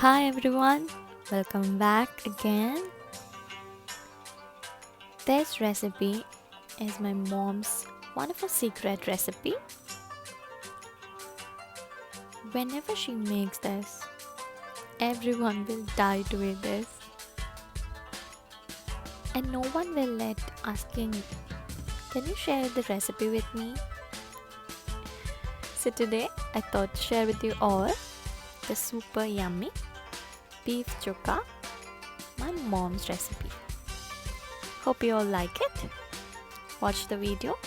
Hi everyone, welcome back again. This recipe is my mom's wonderful secret recipe. Whenever she makes this, everyone will die to eat this, and no one will let asking, can you share the recipe with me? So today I thought to share with you all the super yummy beef chukka, my mom's recipe. Hope you all like it. Watch the video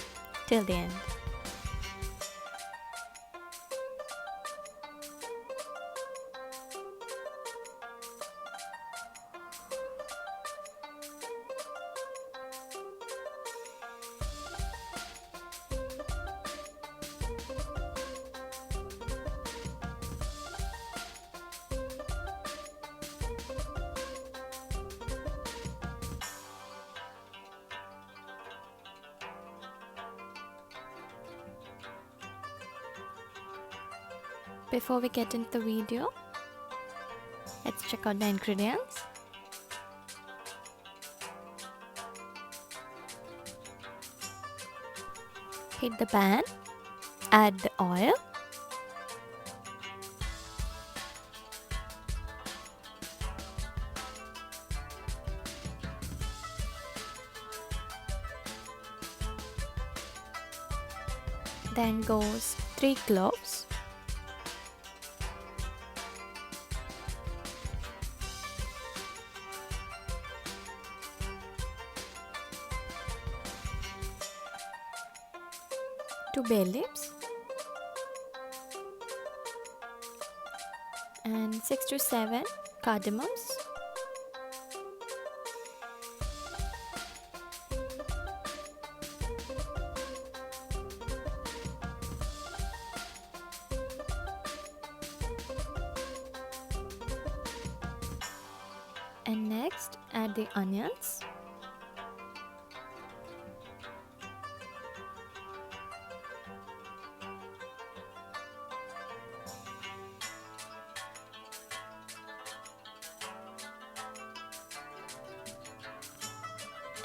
till the end. Before we get into the video, let's check out the ingredients. Heat the pan, add the oil, then goes 3 cloves, two bay leaves, and 6 to 7 cardamoms. And next add the onions.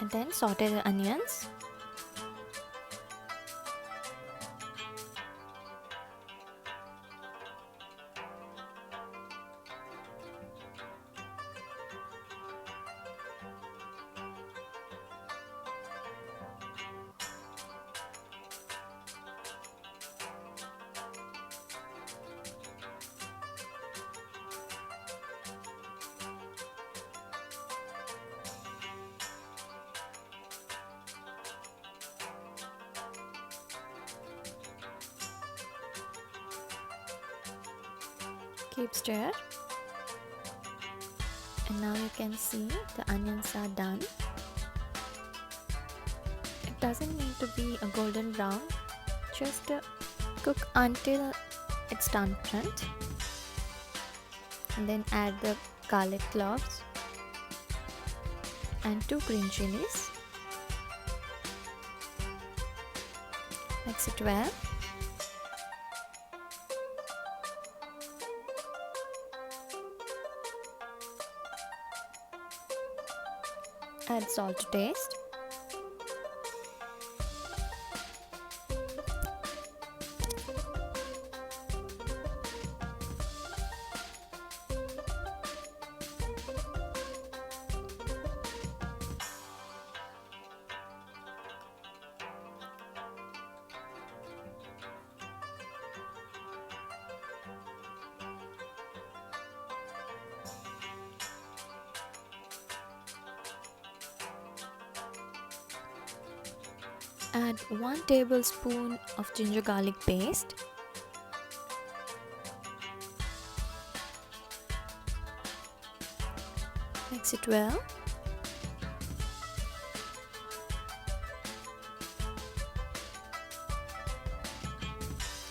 And then saute the onions. Keep stir. And now you can see the onions are done. It doesn't need to be a golden brown, just cook until it's transparent. And then add the garlic cloves and 2 green chilies. Mix it well. Add salt to taste. Add 1 tablespoon of ginger garlic paste. Mix it well.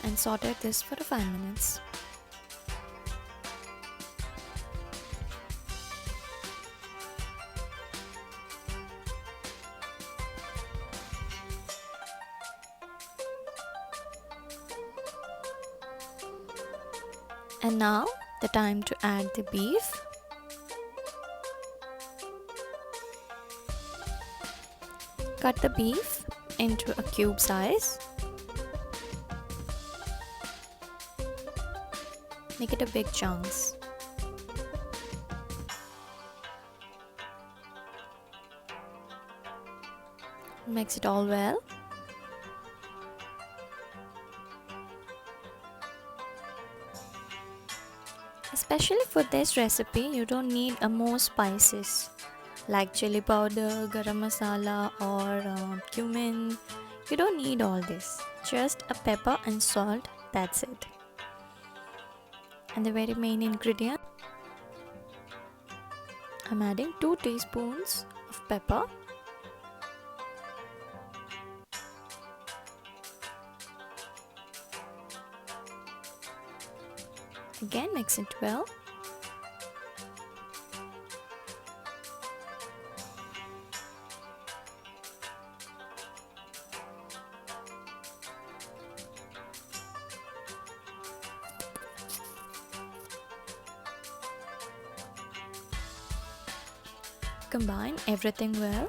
And saute this for 5 minutes. And now the time to add the beef. Cut the beef into a cube size. Make it a big chunks. Mix it all well. Especially for this recipe, you don't need more spices like chili powder, garam masala or cumin. You don't need all this. Just a pepper and salt, that's it. And the very main ingredient, I'm adding 2 teaspoons of pepper. Again, mix it well. Combine everything well.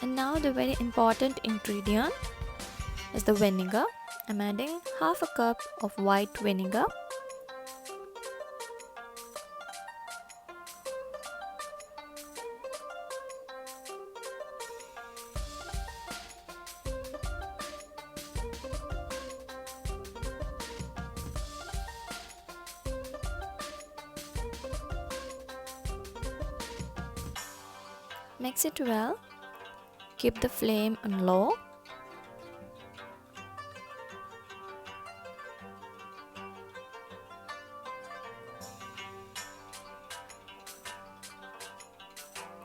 And now the very important ingredient is the vinegar. I'm adding half a cup of white vinegar. Mix it well. Keep the flame on low.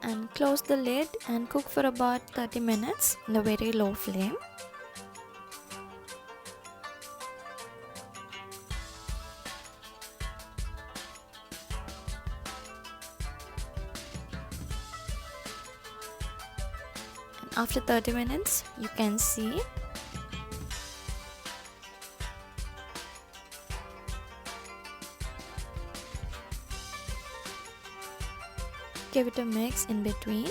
And close the lid and cook for about 30 minutes in a very low flame. After 30 minutes, you can see give it a mix in between.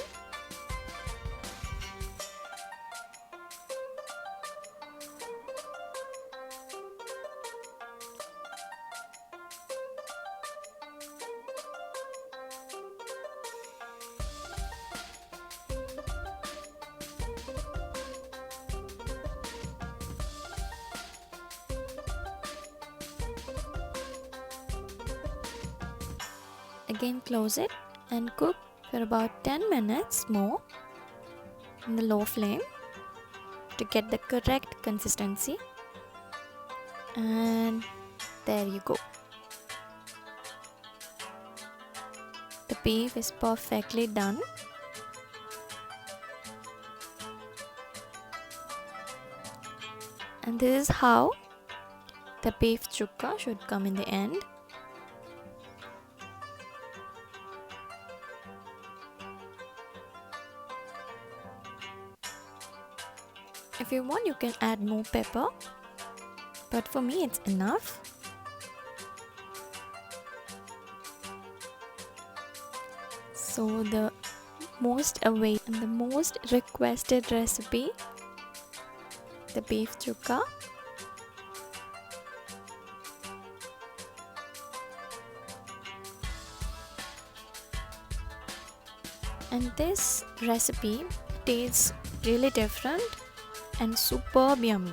Again, close it and cook for about 10 minutes more in the low flame to get the correct consistency. And there you go. The beef is perfectly done. And this is how the beef chukka should come in the end. If you want, you can add more pepper, but for me it's enough. So the most awaited and the most requested recipe, the beef chukka. And this recipe tastes really different and superb yummy.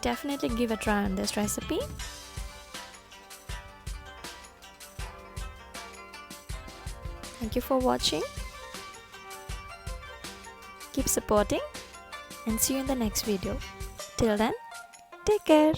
Definitely give a try on this recipe. Thank you for watching. Keep supporting and see you in the next video. Till then, take care.